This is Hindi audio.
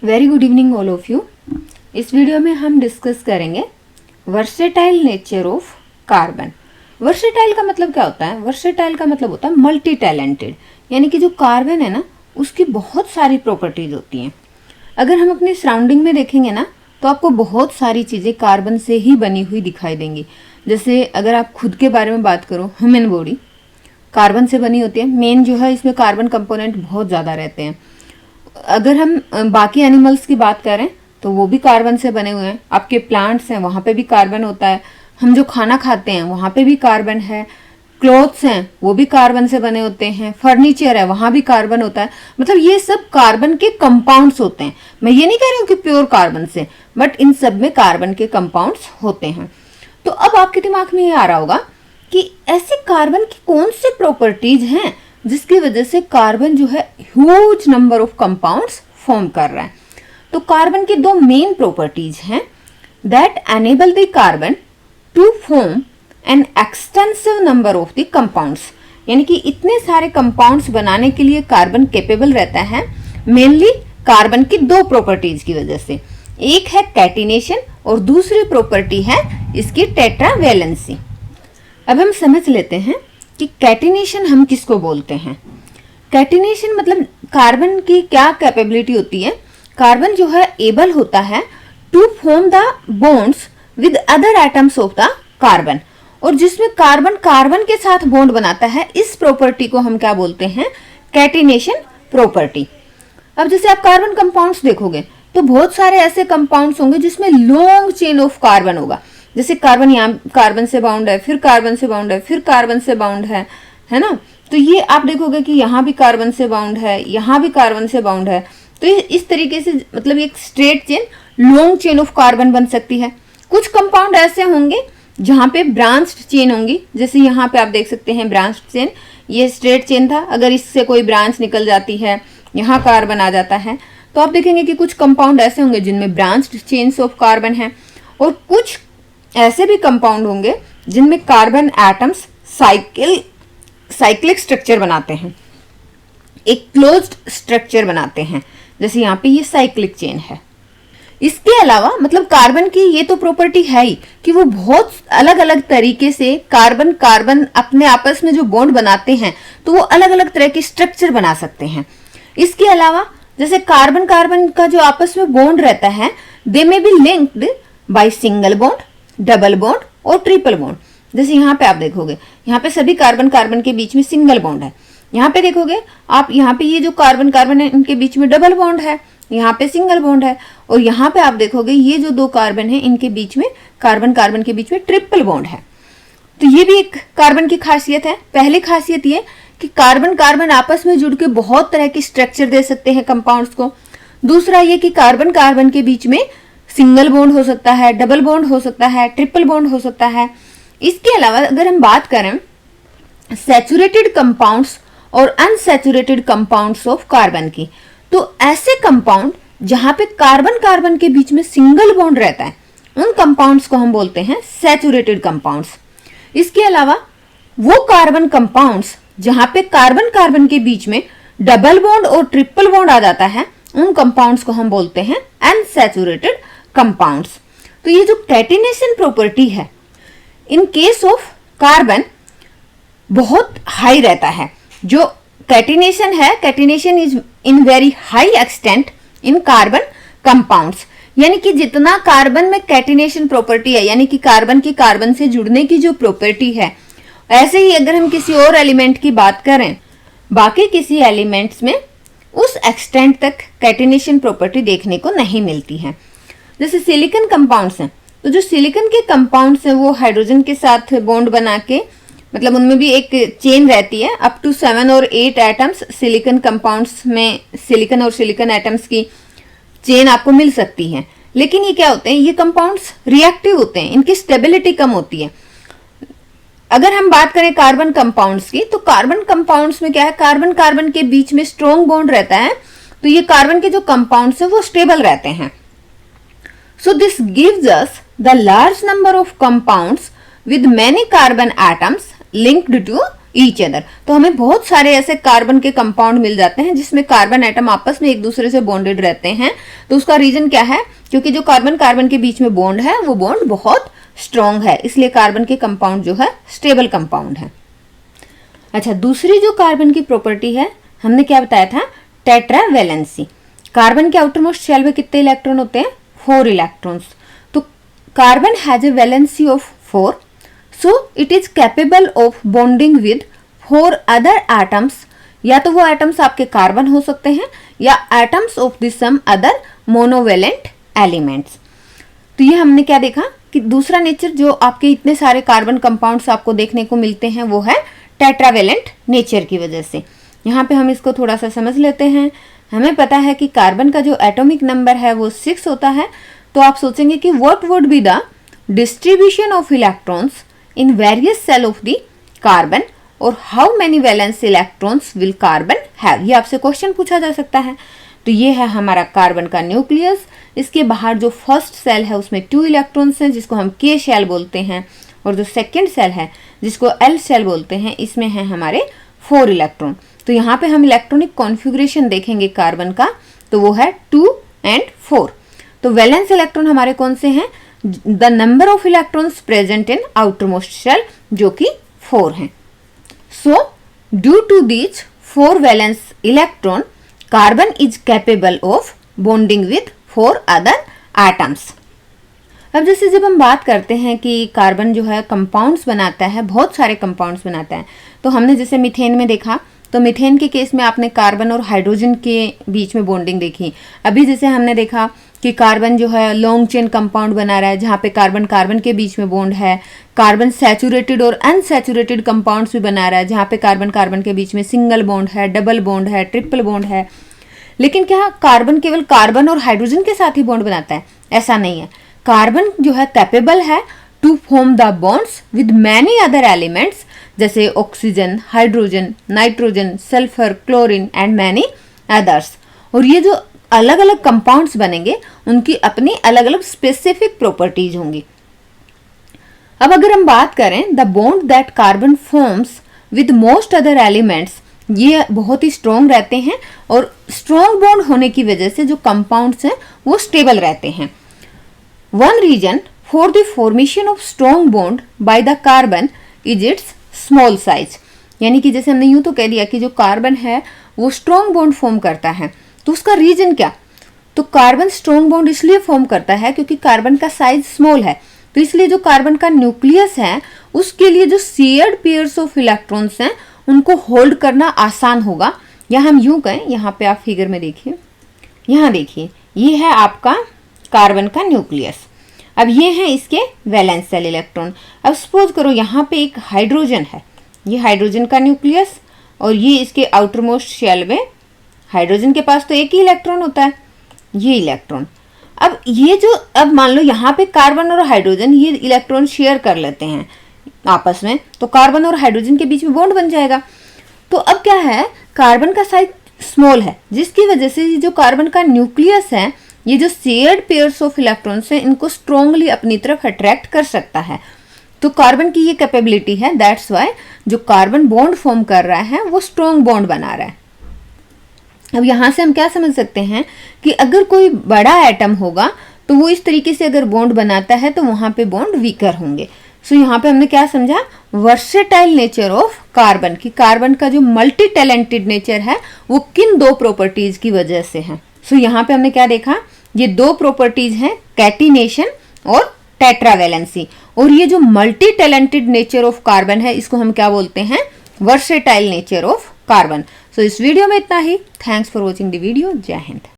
Very good evening all of you. इस वीडियो में हम डिस्कस करेंगे versatile nature of carbon. Versatile का मतलब क्या होता है? वर्सेटाइल का मतलब होता है मल्टी टैलेंटेड, यानी कि जो कार्बन है ना उसकी बहुत सारी प्रॉपर्टीज होती हैं। अगर हम अपनी सराउंडिंग में देखेंगे ना तो आपको बहुत सारी चीज़ें कार्बन से ही बनी हुई दिखाई देंगी। जैसे अगर आप खुद के बारे में बात करो, ह्यूमन बॉडी कार्बन से बनी होती है। मेन जो है इसमें कार्बन कंपोनेंट बहुत ज़्यादा रहते हैं। अगर हम बाकी एनिमल्स की बात करें तो वो भी कार्बन से बने हुए हैं। आपके प्लांट्स हैं वहाँ पे भी कार्बन होता है। हम जो खाना खाते हैं वहाँ पे भी कार्बन है। क्लोथ्स हैं वो भी कार्बन से बने होते हैं। फर्नीचर है वहाँ भी कार्बन होता है। मतलब ये सब कार्बन के कंपाउंड्स होते हैं। मैं ये नहीं कह रही हूँ कि प्योर कार्बन से, बट इन सब में कार्बन के कंपाउंड्स होते हैं। तो अब आपके दिमाग में ये आ रहा होगा कि ऐसे कार्बन की कौन से प्रॉपर्टीज हैं जिसकी वजह से कार्बन जो है huge number of compounds form कर रहा है। तो कार्बन की दो मेन प्रॉपर्टीज हैं that enable the carbon to form an extensive number of the compounds, यानी कि इतने सारे कंपाउंड्स बनाने के लिए कार्बन कैपेबल रहता है मेनली कार्बन की दो प्रॉपर्टीज की वजह से। एक है कैटिनेशन और दूसरी प्रॉपर्टी है इसकी टेट्रावैलेंसी। अब हम समझ लेते हैं कि कैटिनेशन हम किसको बोलते हैं। कैटिनेशन मतलब कार्बन की क्या कैपेबिलिटी होती है। कार्बन जो है एबल होता है to form the bonds with other atoms of the carbon, और जिसमें कार्बन कार्बन के साथ बॉन्ड बनाता है, इस प्रॉपर्टी को हम क्या बोलते हैं? Catenation property. अब जैसे आप कार्बन कंपाउंड्स देखोगे तो बहुत सारे ऐसे कंपाउंड्स होंगे जिसमें लॉन्ग चेन ऑफ कार्बन होगा। जैसे कार्बन यहाँ कार्बन से बाउंड है, फिर कार्बन से बाउंड है, फिर कार्बन से बाउंड है ना। तो ये आप देखोगे कि यहाँ भी कार्बन से बाउंड है, यहाँ भी कार्बन से बाउंड है। तो इस तरीके से मतलब एक straight chain, long chain of carbon बन सकती है। कुछ कंपाउंड ऐसे होंगे जहाँ पे ब्रांच्ड चेन होंगी। जैसे यहाँ पे आप देख सकते हैं ब्रांच्ड चेन, ये स्ट्रेट चेन था, अगर इससे कोई ब्रांच निकल जाती है, यहाँ कार्बन आ जाता है, तो आप देखेंगे कि कुछ कंपाउंड ऐसे होंगे जिनमें ब्रांच्ड चेन्स ऑफ कार्बन है, और कुछ ऐसे भी कंपाउंड होंगे जिनमें कार्बन एटम्स साइक्लिक स्ट्रक्चर बनाते हैं, एक क्लोज्ड स्ट्रक्चर बनाते हैं। जैसे यहाँ पे ये साइक्लिक चेन है। इसके अलावा मतलब कार्बन की ये तो प्रॉपर्टी है ही कि वो बहुत अलग अलग तरीके से कार्बन कार्बन अपने आपस में जो बॉन्ड बनाते हैं तो वो अलग अलग तरह के स्ट्रक्चर बना सकते हैं। इसके अलावा जैसे कार्बन कार्बन का जो आपस में बॉन्ड रहता है, they may be linked by single bond, double bond और ट्रिपल बॉन्ड। जैसे यहाँ पे आप देखोगे, यहाँ पे सभी कार्बन कार्बन के बीच में सिंगल बॉन्ड है। यहाँ पे देखोगे आप, यहाँ पे ये जो कार्बन कार्बन है इनके बीच में डबल बॉन्ड है, यहाँ पे सिंगल बॉन्ड है, और यहाँ पे आप देखोगे ये जो दो कार्बन है इनके बीच में कार्बन कार्बन के बीच में ट्रिपल बॉन्ड है। तो ये भी एक कार्बन की खासियत है। पहली खासियत ये कि कार्बन कार्बन आपस में जुड़ के बहुत तरह की स्ट्रक्चर दे सकते हैं कंपाउंड्स को। दूसरा ये कि कार्बन कार्बन के बीच में सिंगल बॉन्ड हो सकता है, डबल बॉन्ड हो सकता है, ट्रिपल बॉन्ड हो सकता है। इसके अलावा अगर हम बात करें सैचुरेटेड कंपाउंड्स और अनसैचुरेटेड कंपाउंड्स ऑफ कार्बन की, तो ऐसे कंपाउंड जहां पे कार्बन कार्बन के बीच में सिंगल बॉन्ड रहता है उन कंपाउंड्स को हम बोलते हैं सैचुरेटेड कंपाउंड्स। इसके अलावा वो कार्बन कंपाउंड्स जहां पे कार्बन कार्बन के बीच में डबल बॉन्ड और ट्रिपल बॉन्ड आ जाता है उन कंपाउंड्स को हम बोलते हैं अनसैचुरेटेड कंपाउंड्स। तो ये जो कैटिनेशन प्रॉपर्टी है इन केस ऑफ कार्बन बहुत हाई रहता है। जो कैटिनेशन है, catenation is in very high extent in carbon compounds, यानी कि जितना कार्बन में कैटिनेशन प्रॉपर्टी है, यानी कि कार्बन की कार्बन से जुड़ने की जो प्रॉपर्टी है, ऐसे ही अगर हम किसी और एलिमेंट की बात करें, बाकी किसी एलिमेंट्स में उस एक्सटेंट तक कैटिनेशन प्रॉपर्टी देखने को नहीं मिलती है। जैसे सिलिकॉन कंपाउंड्स हैं, तो जो सिलिकॉन के कंपाउंड्स हैं वो हाइड्रोजन के साथ बॉन्ड बना के, मतलब उनमें भी एक चेन रहती है, अप टू 7 और 8 एटम्स सिलिकॉन कंपाउंड्स में सिलिकॉन और सिलिकॉन एटम्स की चेन आपको मिल सकती है। लेकिन ये क्या होते हैं, ये कंपाउंड्स रिएक्टिव होते हैं, इनकी स्टेबिलिटी कम होती है। अगर हम बात करें कार्बन कंपाउंड्स की, तो कार्बन कंपाउंड्स में क्या है, कार्बन कार्बन के बीच में स्ट्रॉन्ग बॉन्ड रहता है, तो ये कार्बन के जो कंपाउंड्स है वो स्टेबल रहते हैं। So this gives us the large number of compounds with many carbon atoms linked to each other. तो हमें बहुत सारे ऐसे कार्बन के कंपाउंड मिल जाते हैं जिसमें कार्बन एटम आपस में एक दूसरे से बॉन्डेड रहते हैं। तो उसका रीजन क्या है? क्योंकि जो कार्बन कार्बन के बीच में बॉन्ड है वो बॉन्ड बहुत स्ट्रॉन्ग है, इसलिए कार्बन के कंपाउंड जो है स्टेबल कंपाउंड है। अच्छा, दूसरी जो कार्बन की प्रॉपर्टी है, हमने क्या बताया था? टेट्रावैलेंसी। कार्बन के आउटर मोस्ट शेल में कितने इलेक्ट्रॉन होते हैं? 4 इलेक्ट्रॉन्स। तो carbon has a valency of 4, so it is capable of bonding with 4 other atoms. या तो वो एटम्स आपके कार्बन हो सकते हैं या atoms of the some other monovalent elements. तो ये हमने क्या देखा कि दूसरा नेचर जो आपके इतने सारे कार्बन कंपाउंड्स आपको देखने को मिलते हैं वो है टेट्रावेलेंट नेचर की वजह से। यहाँ पे हम इसको थोड़ा सा समझ लेते हैं। हमें पता है कि कार्बन का जो एटॉमिक नंबर है वो 6 होता है। तो आप सोचेंगे कि what would be the distribution of electrons in various cell of the carbon और how many valence electrons will carbon have. ये आपसे क्वेश्चन पूछा जा सकता है। तो ये है हमारा कार्बन का न्यूक्लियस। इसके बाहर जो फर्स्ट सेल है उसमें 2 इलेक्ट्रॉन्स हैं जिसको हम के शेल बोलते हैं, और जो सेकेंड सेल है जिसको एल शेल बोलते हैं इसमें है हमारे 4 इलेक्ट्रॉन। तो यहाँ पे हम इलेक्ट्रॉनिक कॉन्फ़िगरेशन देखेंगे कार्बन का, तो वो है 2 and 4। तो वैलेंस इलेक्ट्रॉन हमारे कौन से हैं? The number of electrons present in outer most shell, जो कि 4 हैं। So due to these 4 valence electron, carbon is capable of bonding with 4 other atoms. अब जैसे जब हम बात करते हैं कि कार्बन जो है कंपाउंड्स बनाता है, बहुत सारे कंपाउंड्स बनाता है, तो हमने जैसे मीथेन में देखा, तो मीथेन के केस में आपने कार्बन और हाइड्रोजन के बीच में बॉन्डिंग देखी। अभी जैसे हमने देखा कि कार्बन जो है लॉन्ग चेन कंपाउंड बना रहा है जहाँ पे कार्बन कार्बन के बीच में बॉन्ड है। कार्बन सैचुरेटेड और अनसैचुरेटेड कंपाउंड्स भी बना रहा है जहाँ पे कार्बन कार्बन के बीच में सिंगल बॉन्ड है, डबल बॉन्ड है, ट्रिपल बॉन्ड है। लेकिन क्या कार्बन केवल कार्बन और हाइड्रोजन के साथ ही बॉन्ड बनाता है? ऐसा नहीं है। कार्बन जो है कैपेबल है to form the bonds with many other elements, जैसे oxygen, hydrogen, nitrogen, sulphur, chlorine and many others. और ये जो अलग अलग कंपाउंड्स बनेंगे उनकी अपनी अलग अलग स्पेसिफिक प्रॉपर्टीज होंगी। अब अगर हम बात करें the bond that carbon forms with most other elements, ये बहुत ही स्ट्रॉन्ग रहते हैं और स्ट्रॉन्ग बॉन्ड होने की वजह से जो कंपाउंड्स हैं वो स्टेबल रहते हैं। One reason for the formation of strong bond by the carbon is its small size। यानी कि जैसे हमने यूं तो कह दिया कि जो कार्बन है वो स्ट्रॉन्ग बॉन्ड फॉर्म करता है, तो उसका रीजन क्या? तो कार्बन स्ट्रॉन्ग बॉन्ड इसलिए फॉर्म करता है क्योंकि कार्बन का साइज स्मॉल है। तो इसलिए जो कार्बन का न्यूक्लियस है उसके लिए जो शेयर्ड पेयर्स ऑफ इलेक्ट्रॉन्स हैं उनको होल्ड करना आसान होगा। या हम यूं कहें, यहाँ पे आप फिगर में देखिए, यहाँ देखिए, ये है आपका कार्बन का न्यूक्लियस। अब ये हैं इसके वैलेंस सेल इलेक्ट्रॉन। अब सपोज करो यहाँ पे एक हाइड्रोजन है, ये हाइड्रोजन का न्यूक्लियस, और ये इसके आउटर मोस्ट शेल में हाइड्रोजन के पास तो एक ही इलेक्ट्रॉन होता है, ये इलेक्ट्रॉन। अब ये जो, अब मान लो यहाँ पे कार्बन और हाइड्रोजन ये इलेक्ट्रॉन शेयर कर लेते हैं आपस में, तो कार्बन और हाइड्रोजन के बीच में बॉन्ड बन जाएगा। तो अब क्या है, कार्बन का साइज स्मॉल है जिसकी वजह से जो कार्बन का न्यूक्लियस है ये जो शेयर्ड पेयर्स ऑफ इलेक्ट्रॉन्स हैं इनको स्ट्रॉन्गली अपनी तरफ अट्रैक्ट कर सकता है। तो कार्बन की ये कैपेबिलिटी है, दैट्स वाई जो कार्बन बॉन्ड फॉर्म कर रहा है वो स्ट्रॉन्ग बॉन्ड बना रहा है। अब यहाँ से हम क्या समझ सकते हैं कि अगर कोई बड़ा एटम होगा तो वो इस तरीके से अगर बॉन्ड बनाता है तो वहां पे बॉन्ड वीकर होंगे। सो यहाँ पे हमने क्या समझा, वर्सेटाइल नेचर ऑफ कार्बन, की कार्बन का जो मल्टी टैलेंटेड नेचर है वो किन 2 प्रॉपर्टीज की वजह से है। सो यहाँ पे हमने क्या देखा, ये 2 प्रॉपर्टीज हैं, कैटिनेशन और टेट्रावैलेंसी। और ये जो multi talented nature of carbon है इसको हम क्या बोलते हैं, versatile nature of carbon. So इस वीडियो में इतना ही। Thanks for watching the video. जय हिंद।